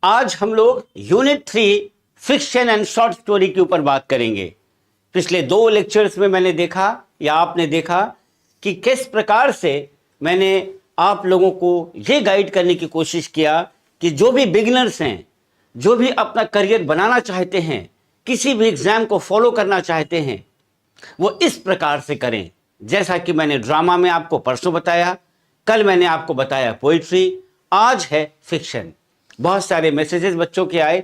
आज हम लोग unit 3 fiction and short story के ऊपर बात करेंगे। पिछले 2 लेक्चर्स में मैंने देखा या आपने देखा कि किस प्रकार से मैंने आप लोगों को यह गाइड करने की कोशिश किया कि जो भी बिगिनर्स हैं, जो भी अपना करियर बनाना चाहते हैं, किसी भी एग्जाम को फॉलो करना चाहते हैं, वो इस प्रकार से करें। जैसा कि मैंने ड्रामा में आपको परसों बताया, कल मैंने आपको बताया पोइट्री, आज है फिक्शन। बहुत सारे मैसेजेस बच्चों के आए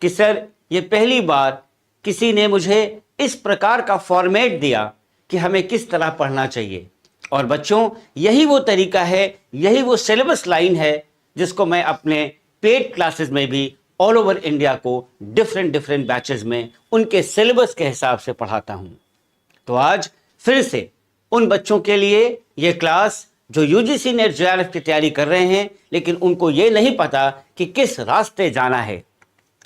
कि सर ये पहली बार किसी ने मुझे इस प्रकार का फॉर्मेट दिया कि हमें किस तरह पढ़ना चाहिए। और बच्चों, यही वो तरीका है, यही वो सिलेबस लाइन है जिसको मैं अपने पेड क्लासेस में भी ऑल ओवर इंडिया को डिफरेंट बैचेस में उनके सिलेबस के हिसाब से पढ़ाता हूं। तो आज फिर से उन बच्चों के लिए यह क्लास जो यूजीसी नेट जेआरएफ की तैयारी कर रहे हैं लेकिन उनको यह नहीं पता कि किस रास्ते जाना है,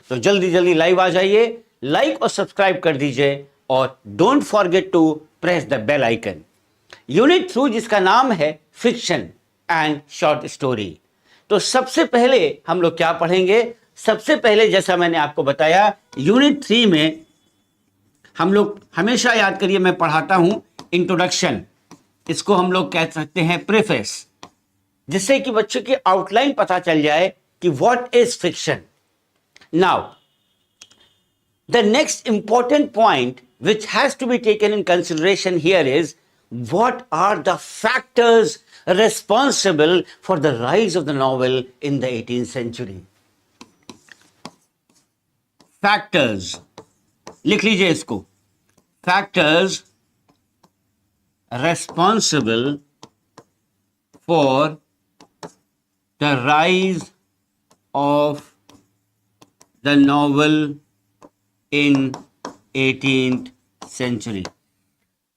तो जल्दी लाइव आ जाइए, लाइक और सब्सक्राइब कर दीजिए और don't forget to press the bell icon. Unit 2 जिसका नाम है फिक्शन एंड शॉर्ट स्टोरी। तो सबसे पहले हम लोग क्या पढ़ेंगे? सबसे पहले जैसा मैंने आपको बताया, यूनिट 3 में हम लोग हमेशा याद करिए, मैं पढ़ाता हूं इंट्रोडक्शन, इसको हम लोग कह सकते हैं प्रेफेस, जिससे कि बच्चों की आउटलाइन पता चल जाए कि what is fiction. Now the next important point which has to be taken in consideration here is what are the factors responsible for the rise of the novel in the 18th century. Factors, लिख लीजिए इसको, factors responsible for the rise of the novel in 18th century।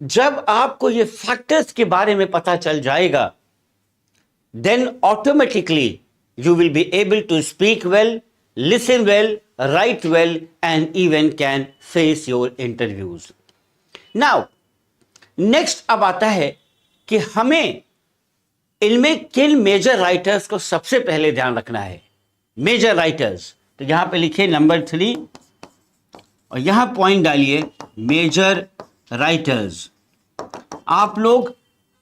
जब आपको ये factors के बारे में पता चल जाएगा, then automatically you will be able to speak well, listen well, write well and even can face your interviews. Now next अब आता है कि हमें इनमें किन मेजर राइटर्स को सबसे पहले ध्यान रखना है। मेजर राइटर्स, तो यहां पे लिखिए नंबर 3 और यहां पॉइंट डालिए मेजर राइटर्स। आप लोग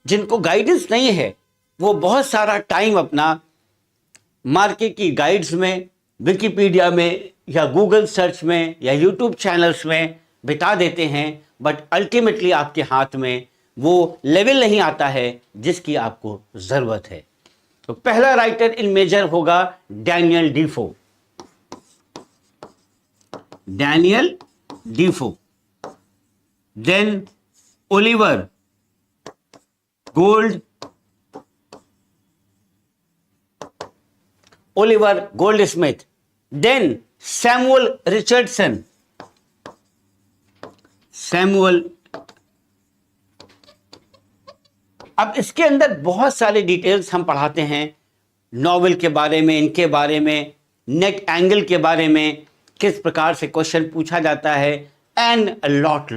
जिनको गाइडेंस नहीं है वो बहुत सारा टाइम अपना मार्केट की गाइड्स में, विकिपीडिया में या गूगल सर्च में या यूट्यूब चैनल्स में बिता देते हैं, बट अल्टीमेटली आपके हाथ में वो लेवल नहीं आता है जिसकी आपको जरूरत है। तो पहला राइटर इन मेजर होगा Daniel डीफो। Daniel Defoe, then Oliver Goldsmith, then Samuel Richardson, अब इसके अंदर बहुत सारे डिटेल्स हम पढ़ाते हैं नॉवेल के बारे में, इनके बारे में, नेट एंगल के बारे में, किस प्रकार से क्वेश्चन पूछा जाता है and lot.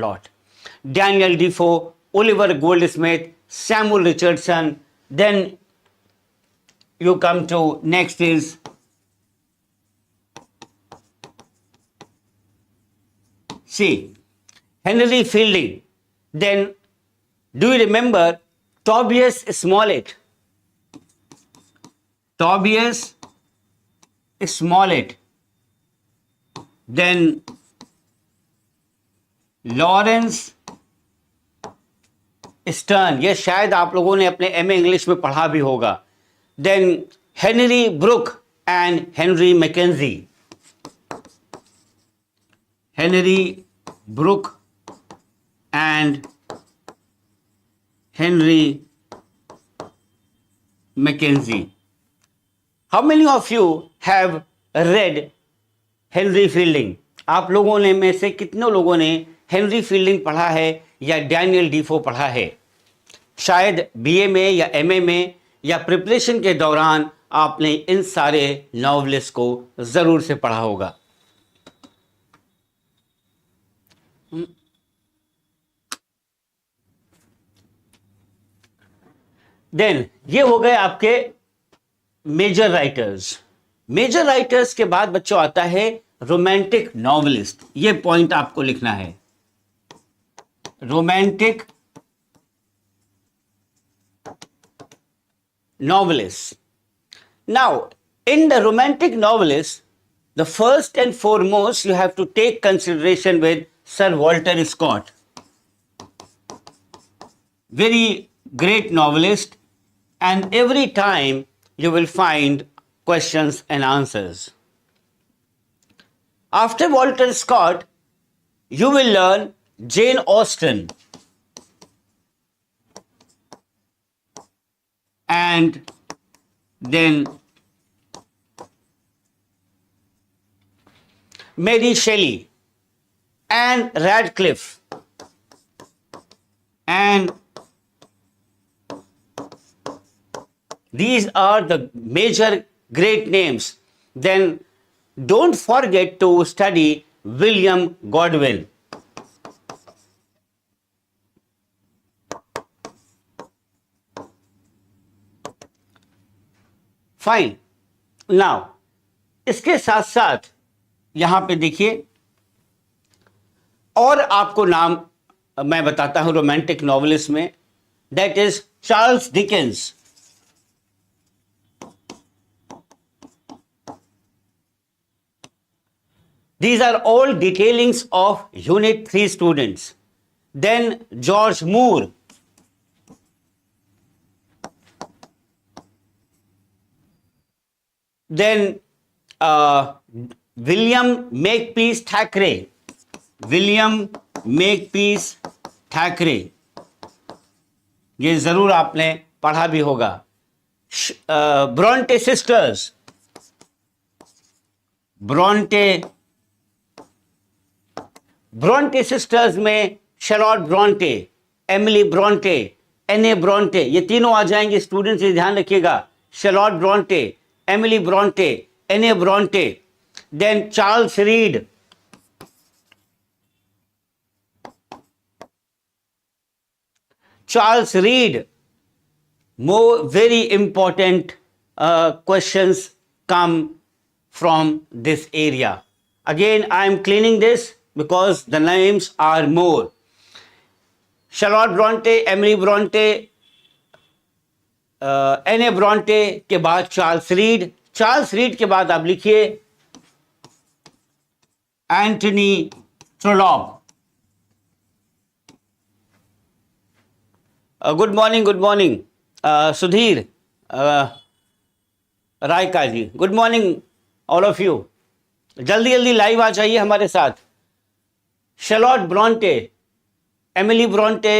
Daniel Defoe, Oliver Goldsmith, Samuel Richardson, then you come to next is see Henry Fielding, then do you remember Tobias Smollett, then Laurence Sterne, ये शायद आप लोगों ने अपने एमए इंग्लिश में पढ़ा भी होगा। Then Henry Brooke and Henry Mackenzie. How many of you have read Henry Fielding? आप लोगों ने में से कितने लोगों ने हेनरी फील्डिंग पढ़ा है या डैनियल डीफो पढ़ा है? शायद बीए में या एमए में या प्रिपरेशन के दौरान आपने इन सारे नॉवेलिस्ट को जरूर से पढ़ा होगा। देन ये हो गए आपके मेजर राइटर्स। मेजर राइटर्स के बाद बच्चों आता है रोमांटिक नॉवेलिस्ट। ये पॉइंट आपको लिखना है, romantic novelist. Now, in the romantic novelist, the first and foremost you have to take consideration with Sir Walter Scott. Very great novelist, and every time you will find questions and answers. After Walter Scott, you will learn Jane Austen and then Mary Shelley and Radcliffe and these are the major great names. Then don't forget to study William Godwin. Fine. Now इसके साथ साथ यहां पे देखिए और आपको नाम मैं बताता हूं रोमांटिक नॉवेलिस्ट में, that is Charles Dickens. These are all detailings of Unit 3 students. Then George Moore. Then William Makepeace Thackeray. William Makepeace Thackeray. ये जरूर आपने पढ़ा भी होगा। ब्रॉन्टे सिस्टर्स, ब्रॉन्टे सिस्टर्स में Charlotte Bronte, Emily Bronte, Anne Bronte, ये तीनों आ जाएंगे स्टूडेंट्स, ये ध्यान रखिएगा। Charlotte Bronte, Emily Bronte, Anne Bronte. Then Charles Reade, more very important questions come from this area. Again, I am cleaning this because the names are more. Charlotte Bronte, Emily Bronte, Anne Bronte के बाद Charles read के बाद आप लिखिए Anthony Trollope. Good morning Sudhir Raika ji, good morning all of you. जल्दी जल्दी live आ जाइए हमारे साथ। Charlotte Bronte, Emily Bronte,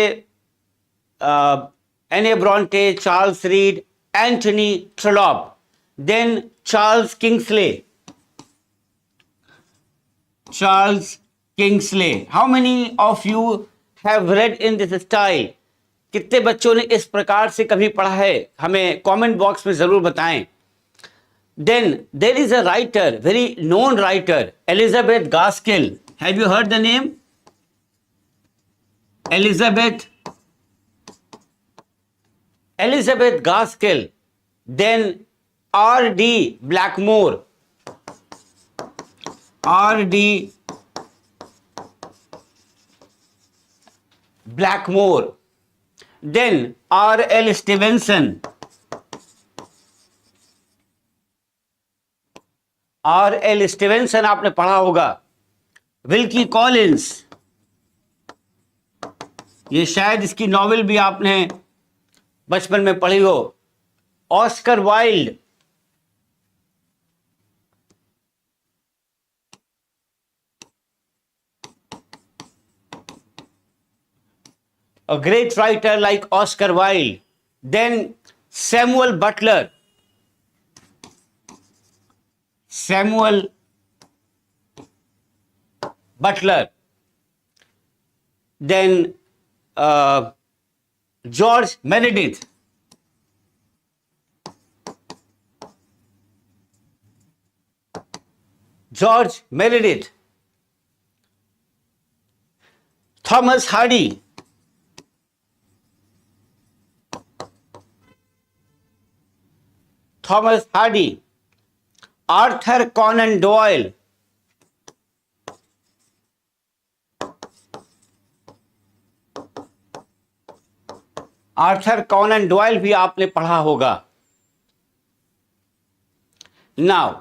Anne Bronte, Charles Reade, Anthony Trollope, then Charles Kingsley. How many of you have read in this style? कितने बच्चों ने इस प्रकार से कभी पढ़ा है? हमें कमेंट बॉक्स में जरूर बताएं। Then there is a writer, very known writer, Elizabeth Gaskell. Have you heard the name? Elizabeth Gaskell. Then R.D. Blackmore. Then R.L. Stevenson. R.L. Stevenson आपने पढ़ा होगा। विल्की कॉलिंस, ये शायद इसकी नॉवेल भी आपने बचपन में पढ़ी हो। Oscar Wilde, a great writer like Oscar Wilde. Then Samuel Butler. Then George Meredith. Thomas Hardy. Arthur Conan Doyle, Arthur Conan Doyle भी आपने पढ़ा होगा। Now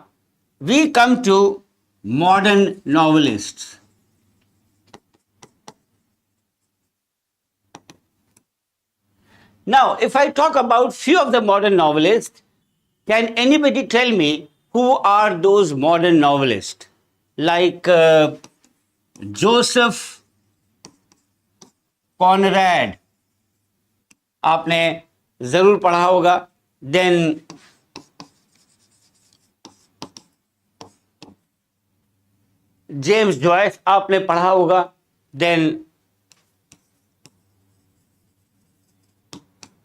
we come to modern novelists. Now, if I talk about few of the modern novelists, can anybody tell me who are those modern novelists? Like Joseph Conrad, आपने जरूर पढ़ा होगा। Then James Joyce आपने पढ़ा होगा। Then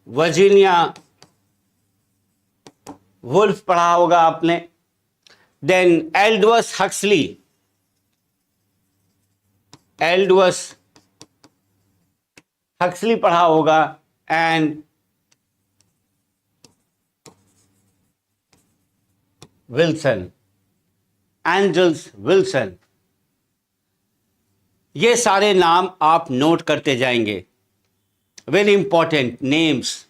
Virginia Woolf पढ़ा होगा आपने। देन एल्डवर्स हक्सली, एल्डवर्स हक्सली पढ़ा होगा। एंड विल्सन, एंजल्स विल्सन, ये सारे नाम आप नोट करते जाएंगे, वेरी इंपॉर्टेंट नेम्स।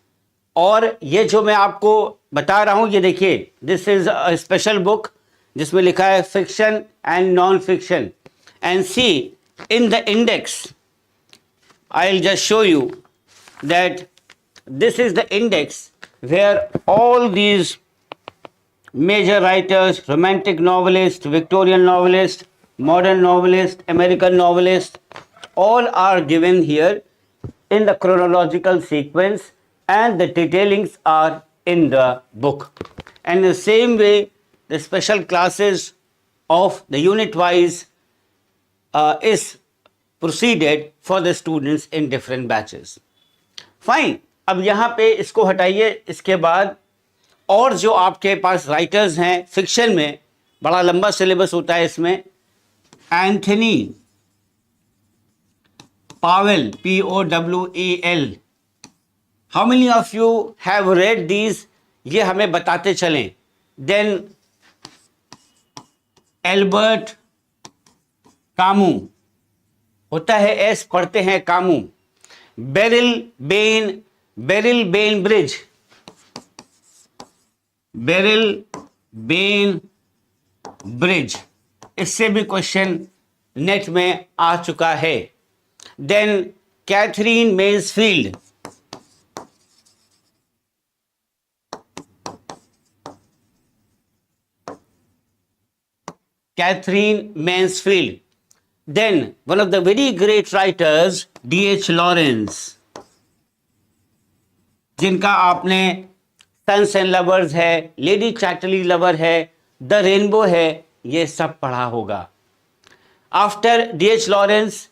और ये जो मैं आपको बता रहा हूं, ये देखिए, this is a special book जिसमें लिखा है fiction and non fiction. And see in the index, I will just show you that this is the index where all these major writers, romantic novelist, Victorian novelist, modern novelist, American novelist, all are given here in the chronological sequence, and the detailings are in the book. And the same way, the special classes of the unit wise is proceeded for the students in different batches. Fine. अब यहाँ पे इसको हटाइए। इसके बाद और जो आपके पास राइटर्स हैं फिक्शन में, बड़ा लंबा सिलेबस होता है इसमें। Anthony Powell, Powell, how many of you have read these, ये हमें बताते चलें। देन एल्बर्ट कामू, होता है एस, पढ़ते हैं Camus. Beryl Beryl Bainbridge भी क्वेश्चन नेट में आ चुका है। Then Katherine Mansfield, Katherine Mansfield. Then one of the very great writers D.H. Lawrence, जिनका आपने सन्स एंड लवर्स है, लेडी चैटली लवर है, द रेनबो है, ये सब पढ़ा होगा। After D.H. Lawrence,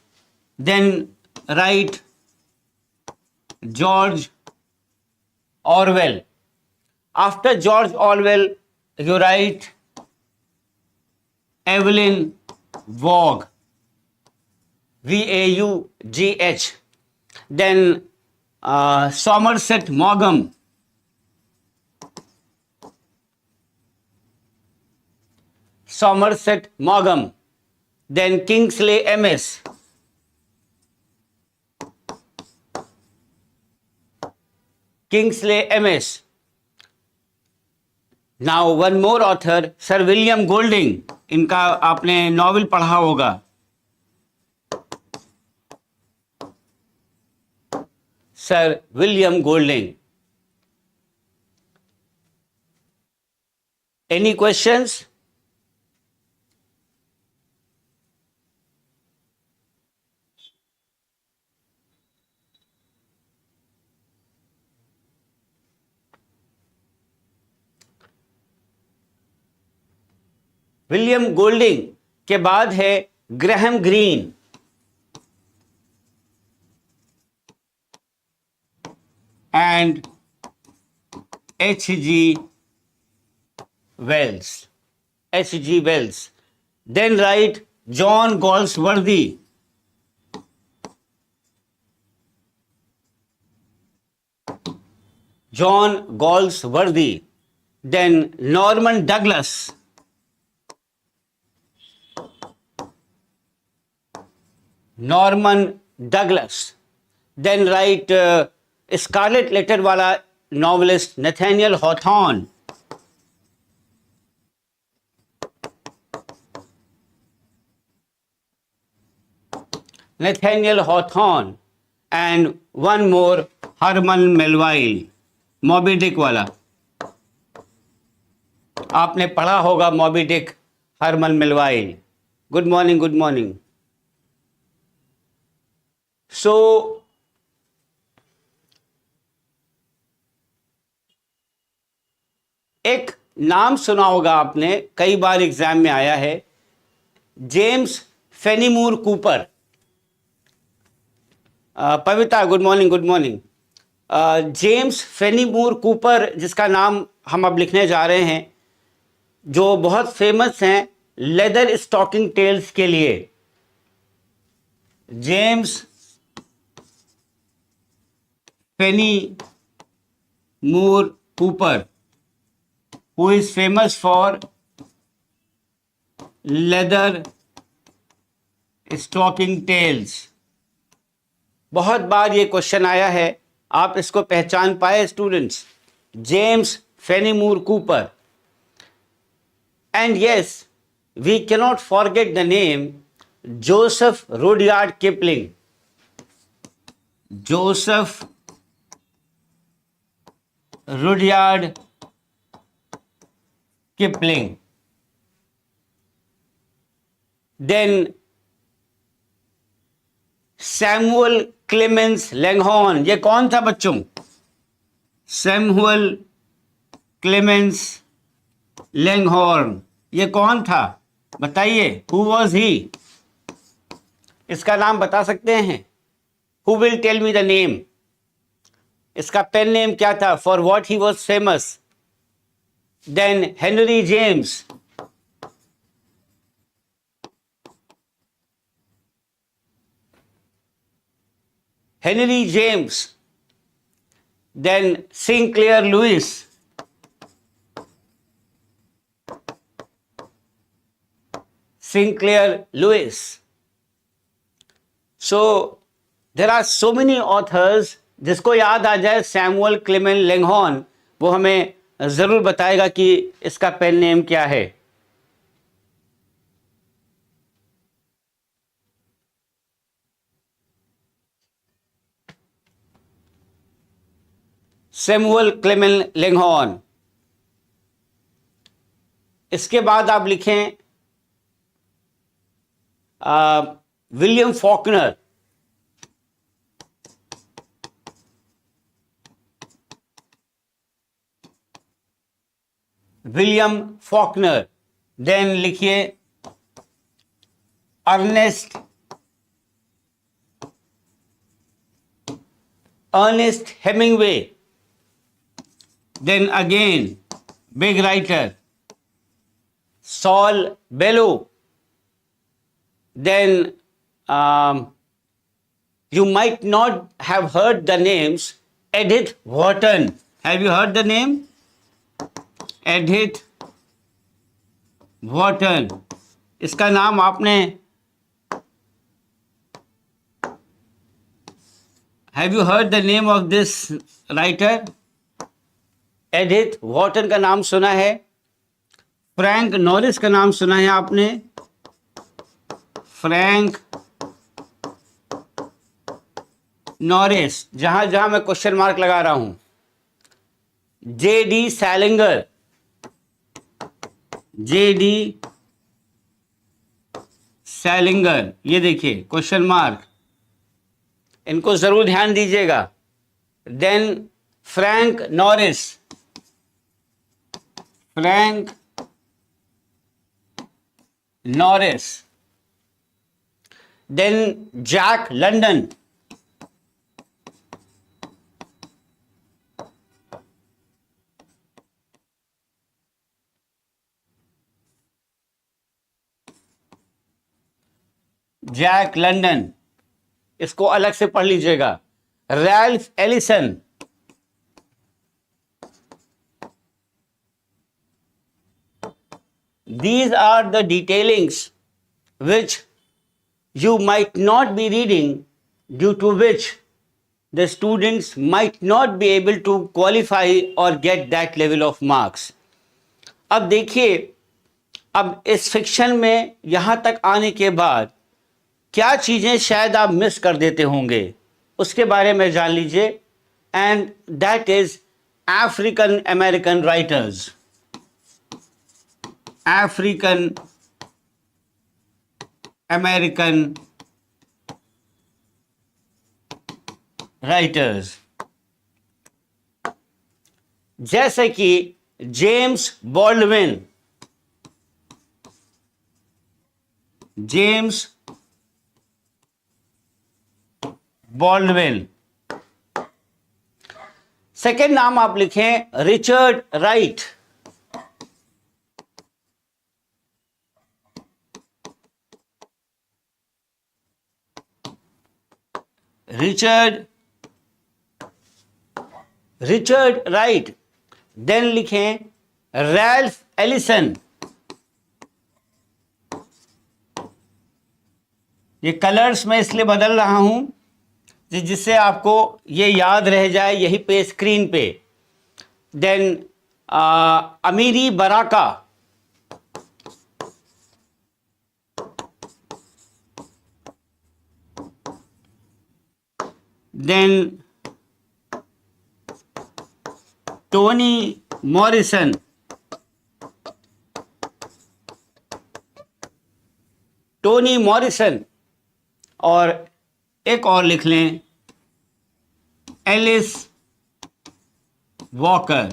then write George Orwell. After George Orwell you write Evelyn Waugh, VAUGH। Then Somerset मॉगम, Somerset Maugham, then Kingsley MS, Now one more author, Sir William Golding, इनका आपने novel पढ़ा होगा। Sir William Golding. Any questions? William Golding के बाद है Graham Greene, and H.G. Wells. Then write John Galsworthy, then Norman Douglas, Norman Douglas. Then write Scarlet Letter वाला novelist Nathaniel Hawthorne. Nathaniel Hawthorne and one more Herman Melville, Moby Dick वाला. आपने पढ़ा होगा Moby Dick, Herman Melville. Good morning, good morning. So एक नाम सुना होगा आपने, कई बार एग्जाम में आया है, जेम्स फेनीमूर कूपर. पविता good morning, good morning. James Fenimore Cooper, जिसका नाम हम अब लिखने जा रहे हैं, जो बहुत फेमस हैं लेदर स्टॉकिंग टेल्स के लिए. James Fenimore Cooper, who is famous for Leatherstocking Tales. बहुत बार ये क्वेश्चन आया है, आप इसको पहचान पाए students? James Fenimore Cooper. And yes, we cannot forget the name Joseph Rudyard Kipling. Joseph Rudyard Kipling. Then Samuel Clemens Langhorne. ये कौन था बच्चों? Samuel Clemens Langhorne. ये कौन था बताइए? Who was he? इसका नाम बता सकते हैं? Who will tell me the name? इसका पेन नेम क्या था? For what he was famous? Then Henry James. Henry James. Then Sinclair Lewis. Sinclair Lewis. So there are so many authors. जिसको याद आ जाए सैमुअल क्लेमेंट लैंगहॉर्न, वो हमें जरूर बताएगा कि इसका पेन नेम क्या है. Samuel Clement Langhorne. इसके बाद आप लिखें William Faulkner. William Faulkner. Then लिखिए Ernest Hemingway. Then again, big writer, Saul Bellow. Then you might not have heard the names Edith Wharton. Have you heard the name? Edith Wharton. इसका नाम आपने, have you heard the name of this writer? Edith Wharton का नाम सुना है? Frank Norris का नाम सुना है आपने? Frank Norris. जहां जहां मैं क्वेश्चन मार्क लगा रहा हूं. JD Salinger. JD Salinger. ये देखिए क्वेश्चन मार्क, इनको जरूर ध्यान दीजिएगा. Then Frank Norris. Frank Norris. Then Jack London. Jack London, इसको अलग से पढ़ लीजिएगा. Ralph Ellison. These are the detailings which you might not be reading, due to which the students might not be able to qualify or get that level of marks. अब देखिए, अब इस fiction में यहाँ तक आने के बाद क्या चीज़ें शायद आप मिस कर देते होंगे, उसके बारे में जान लीजिए. And that is African American writers. African American writers, जैसे कि James Baldwin. James Baldwin. Second नाम आप लिखें Richard Wright. Richard Wright. Then लिखें रैल्फ एलिसन. ये कलर्स मैं इसलिए बदल रहा हूं जिससे आपको ये याद रह जाए यही पे स्क्रीन पे. Then Amiri Baraka. Then Toni Morrison. Toni Morrison. और एक और लिख लें एलिस वॉकर.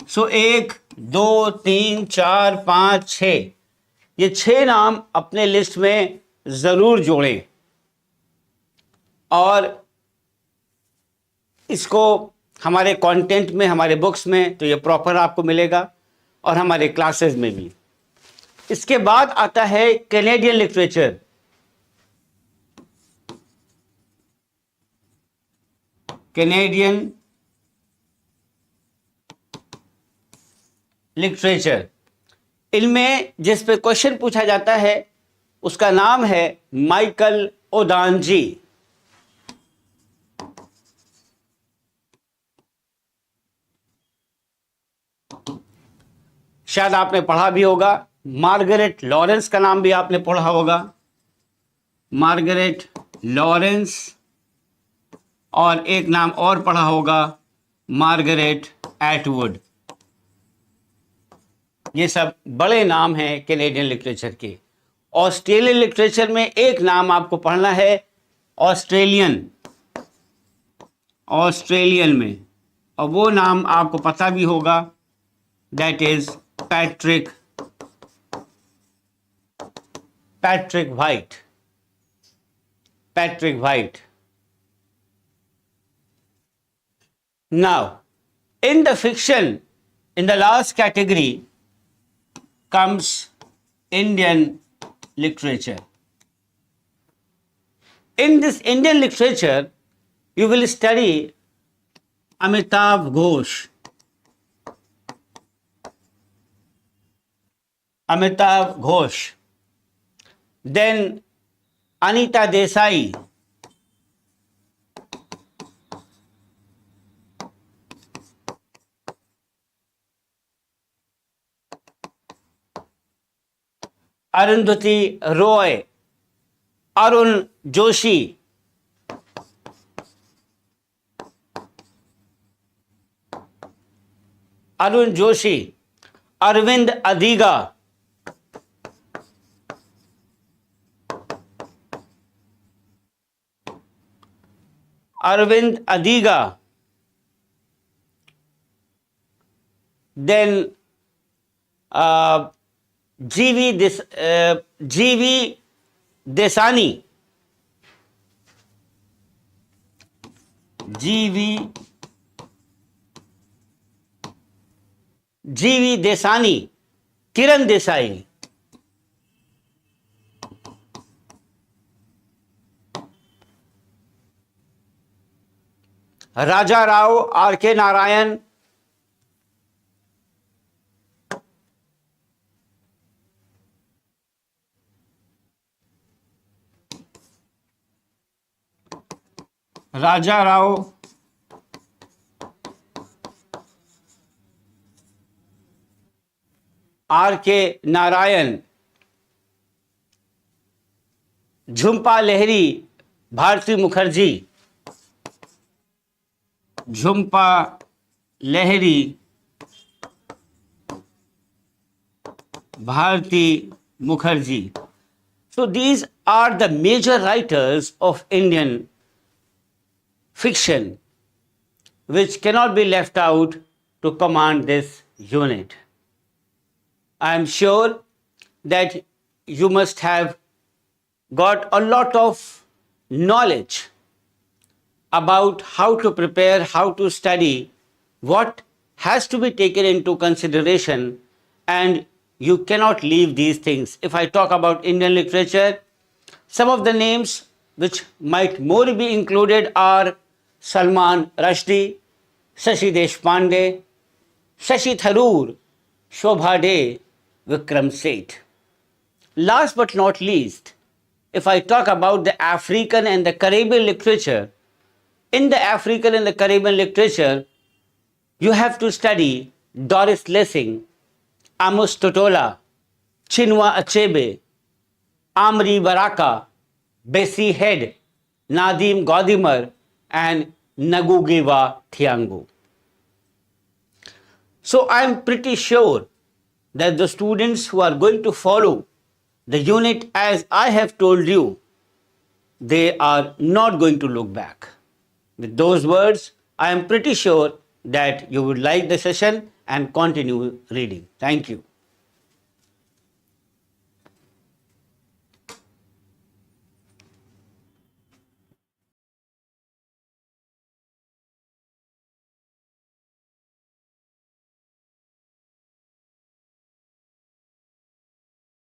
सो 1 2 3 4 5 6, ये 6 नाम अपने लिस्ट में जरूर जोड़ें और इसको हमारे कंटेंट में, हमारे बुक्स में तो ये प्रॉपर आपको मिलेगा और हमारे क्लासेस में भी. इसके बाद आता है कैनेडियन लिटरेचर. Canadian literature. इनमें जिस पे क्वेश्चन पूछा जाता है उसका नाम है माइकल ओदानजी. शायद आपने पढ़ा भी होगा. मार्गरेट लॉरेंस का नाम भी आपने पढ़ा होगा. Margaret Lawrence. और एक नाम और पढ़ा होगा मार्गरेट एटवुड. ये सब बड़े नाम हैं कैनेडियन लिटरेचर के. ऑस्ट्रेलियन लिटरेचर में एक नाम आपको पढ़ना है ऑस्ट्रेलियन. ऑस्ट्रेलियन में, और वो नाम आपको पता भी होगा, that is Patrick white. Patrick white. Now, in the fiction, in the last category comes Indian literature. In this Indian literature, you will study Amitav Ghosh. Amitav Ghosh. Then Anita Desai. Arundhati Roy. Arun Joshi. Aravind Adiga. Then G V Desani. G V Desani. Kiran Desai. Raja Rao R K Narayan. Raja Rao R.K. Narayan, Jhumpa Lahiri Bharti Mukherjee, Jhumpa Lahiri Bharti Mukherjee. So these are the major writers of Indian fiction which cannot be left out to command this unit. I am sure that you must have got a lot of knowledge about how to prepare, how to study, what has to be taken into consideration, and you cannot leave these things. If I talk about Indian literature, some of the names which might more be included are Salman Rushdie, Shashi Deshpande, Shashi Tharoor, Shobha De, Vikram Seth. Last but not least, if I talk about the African and the Caribbean literature, in the African and the Caribbean literature, you have to study Doris Lessing, Amos Totola, Chinua Achebe, Amri Baraka, Bessie Head, Nadim Godimer, and Ngugiwa Thiong'o. So I am pretty sure that the students who are going to follow the unit as I have told you, they are not going to look back. With those words, I am pretty sure that you would like the session and continue reading. Thank you.